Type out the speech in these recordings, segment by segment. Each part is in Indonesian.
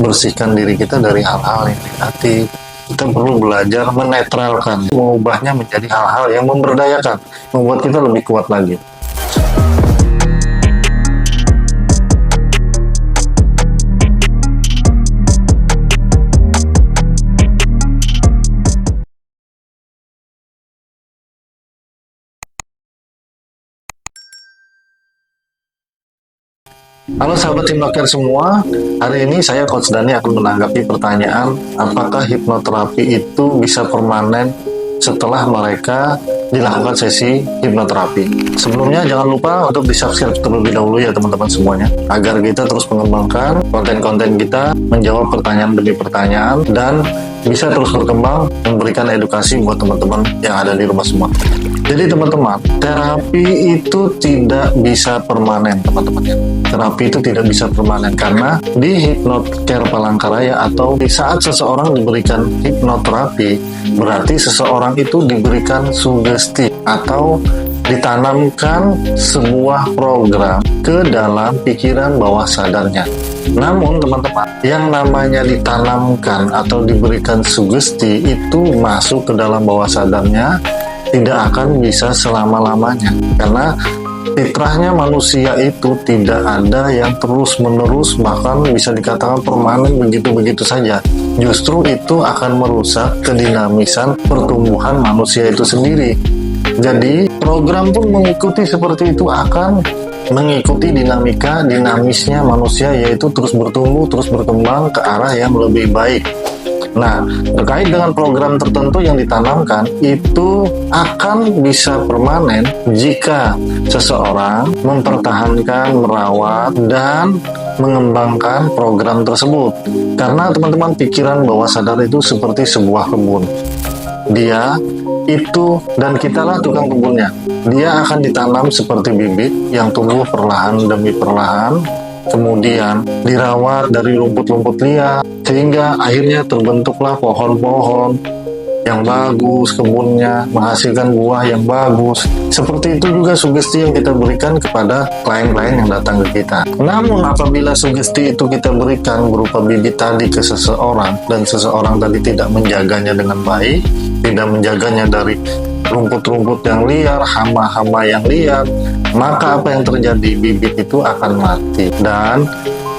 bersihkan diri kita dari hal-hal yang negatif. Kita perlu belajar menetralkan, mengubahnya menjadi hal-hal yang memberdayakan, membuat kita lebih kuat lagi. Halo sahabat Hipnoker semua, hari ini saya Coach Dani akan menanggapi pertanyaan apakah hipnoterapi itu bisa permanen setelah mereka dilakukan sesi hipnoterapi. Sebelumnya jangan lupa untuk di-subscribe terlebih dahulu ya teman-teman semuanya, agar kita terus mengembangkan konten-konten kita, menjawab pertanyaan demi pertanyaan, dan bisa terus berkembang memberikan edukasi buat teman-teman yang ada di rumah semua. Jadi teman-teman, terapi itu tidak bisa permanen teman-teman ya. Terapi itu tidak bisa permanen karena di Hypnocare Palangkaraya atau di saat seseorang diberikan hipnoterapi, berarti seseorang itu diberikan sugesti atau ditanamkan sebuah program ke dalam pikiran bawah sadarnya. Namun teman-teman, yang namanya ditanamkan atau diberikan sugesti itu masuk ke dalam bawah sadarnya tidak akan bisa selama-lamanya, karena fitrahnya manusia itu tidak ada yang terus-menerus, bahkan bisa dikatakan permanen begitu-begitu saja. Justru itu akan merusak kedinamisan pertumbuhan manusia itu sendiri. Jadi program pun mengikuti seperti itu, akan mengikuti dinamisnya manusia, yaitu terus bertumbuh, terus berkembang ke arah yang lebih baik. Nah, terkait dengan program tertentu yang ditanamkan, itu akan bisa permanen jika seseorang mempertahankan, merawat, dan mengembangkan program tersebut. Karena teman-teman, pikiran bawah sadar itu seperti sebuah kebun. Dia itu, dan kitalah tukang kebunnya. Dia akan ditanam seperti bibit yang tumbuh perlahan demi perlahan, kemudian dirawat dari rumput-rumput liar, sehingga akhirnya terbentuklah pohon-pohon yang bagus, kebunnya menghasilkan buah yang bagus. Seperti itu juga sugesti yang kita berikan kepada klien-klien yang datang ke kita. Namun apabila sugesti itu kita berikan berupa bibit tadi ke seseorang, dan seseorang tadi tidak menjaganya dengan baik, tidak menjaganya dari rumput-rumput yang liar, hama-hama yang liar, maka apa yang terjadi? Bibit itu akan mati, dan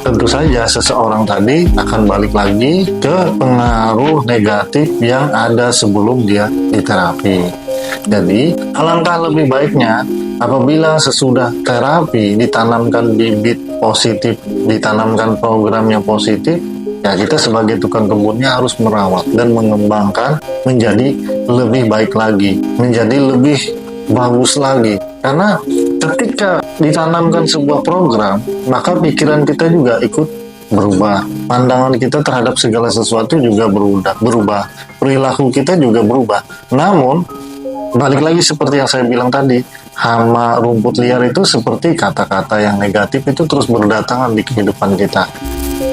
tentu saja seseorang tadi akan balik lagi ke pengaruh negatif yang ada sebelum dia diterapi. Jadi alangkah lebih baiknya apabila sesudah terapi ditanamkan bibit positif, ditanamkan program yang positif, ya kita sebagai tukang kebunnya harus merawat dan mengembangkan menjadi lebih baik lagi, menjadi lebih bagus lagi. Karena ketika ditanamkan sebuah program, maka pikiran kita juga ikut berubah. Pandangan kita terhadap segala sesuatu juga berubah. Perilaku kita juga berubah. Namun, balik lagi seperti yang saya bilang tadi, hama rumput liar itu seperti kata-kata yang negatif itu terus berdatangan di kehidupan kita.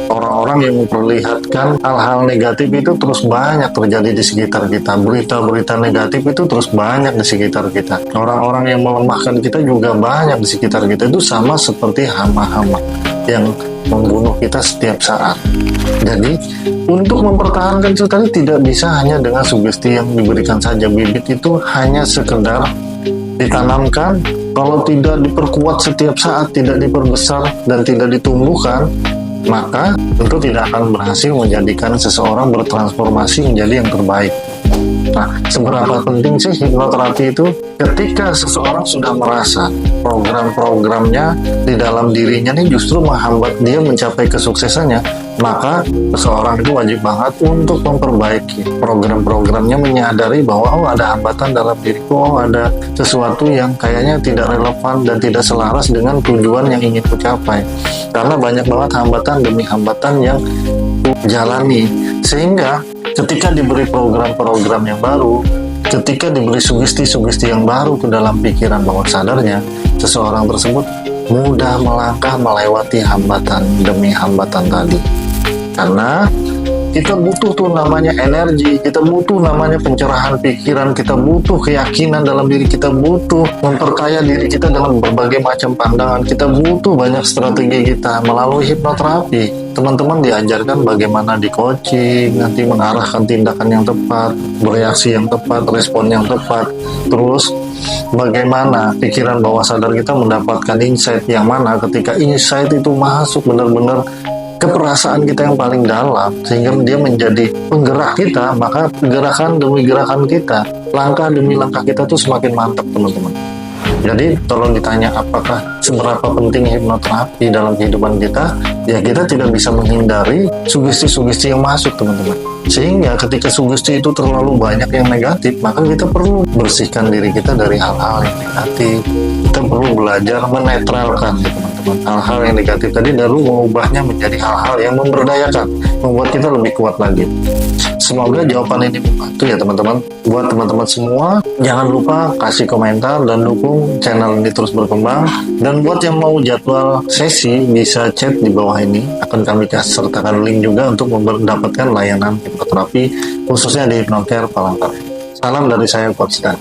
Orang-orang yang memperlihatkan hal-hal negatif itu terus banyak terjadi di sekitar kita. Berita-berita negatif itu terus banyak di sekitar kita. Orang-orang yang melemahkan kita juga banyak di sekitar kita. Itu sama seperti hama-hama yang membunuh kita setiap saat. Jadi, untuk mempertahankan itu tadi tidak bisa hanya dengan sugesti yang diberikan saja. Bibit itu hanya sekedar ditanamkan, kalau tidak diperkuat setiap saat, tidak diperbesar, dan tidak ditumbuhkan, maka tentu tidak akan berhasil menjadikan seseorang bertransformasi menjadi yang terbaik. Nah, seberapa penting sih hipnoterapi itu? Ketika seseorang sudah merasa program-programnya di dalam dirinya ini justru menghambat dia mencapai kesuksesannya, maka seseorang itu wajib banget untuk memperbaiki program-programnya, menyadari bahwa ada hambatan dalam diriku, ada sesuatu yang kayaknya tidak relevan dan tidak selaras dengan tujuan yang ingin kucapai. Karena banyak banget hambatan demi hambatan yang jalani, sehingga ketika diberi program-program yang baru, ketika diberi sugesti-sugesti yang baru ke dalam pikiran bawah sadarnya, seseorang tersebut mudah melangkah melewati hambatan demi hambatan tadi. Karena Kita butuh tuh namanya energi, kita butuh namanya pencerahan pikiran, kita butuh keyakinan dalam diri kita, butuh memperkaya diri kita dengan berbagai macam pandangan, kita butuh banyak strategi kita melalui hipnoterapi. Teman-teman diajarkan bagaimana di coaching, nanti mengarahkan tindakan yang tepat, bereaksi yang tepat, respon yang tepat, terus bagaimana pikiran bawah sadar kita mendapatkan insight yang mana ketika insight itu masuk benar-benar ke perasaan kita yang paling dalam, sehingga dia menjadi penggerak kita, maka gerakan demi gerakan kita, langkah demi langkah kita tuh semakin mantap, teman-teman. Jadi tolong ditanya apakah seberapa penting hipnoterapi dalam kehidupan kita, ya kita tidak bisa menghindari sugesti-sugesti yang masuk, teman-teman. Sehingga ketika sugesti itu terlalu banyak yang negatif, maka kita perlu bersihkan diri kita dari hal-hal yang negatif. Kita perlu belajar menetralkan, teman-teman, hal-hal yang negatif tadi, lalu mengubahnya menjadi hal-hal yang memberdayakan, membuat kita lebih kuat lagi. Semoga jawaban ini membantu ya, teman-teman. Buat teman-teman semua, jangan lupa kasih komentar dan dukung channel ini terus berkembang. Dan buat yang mau jadwal sesi, bisa chat di bawah ini. Akan kami sertakan link juga untuk mendapatkan layanan hipnoterapi, khususnya di Hypnocare Palangkaraya. Salam dari saya, Coach Dan.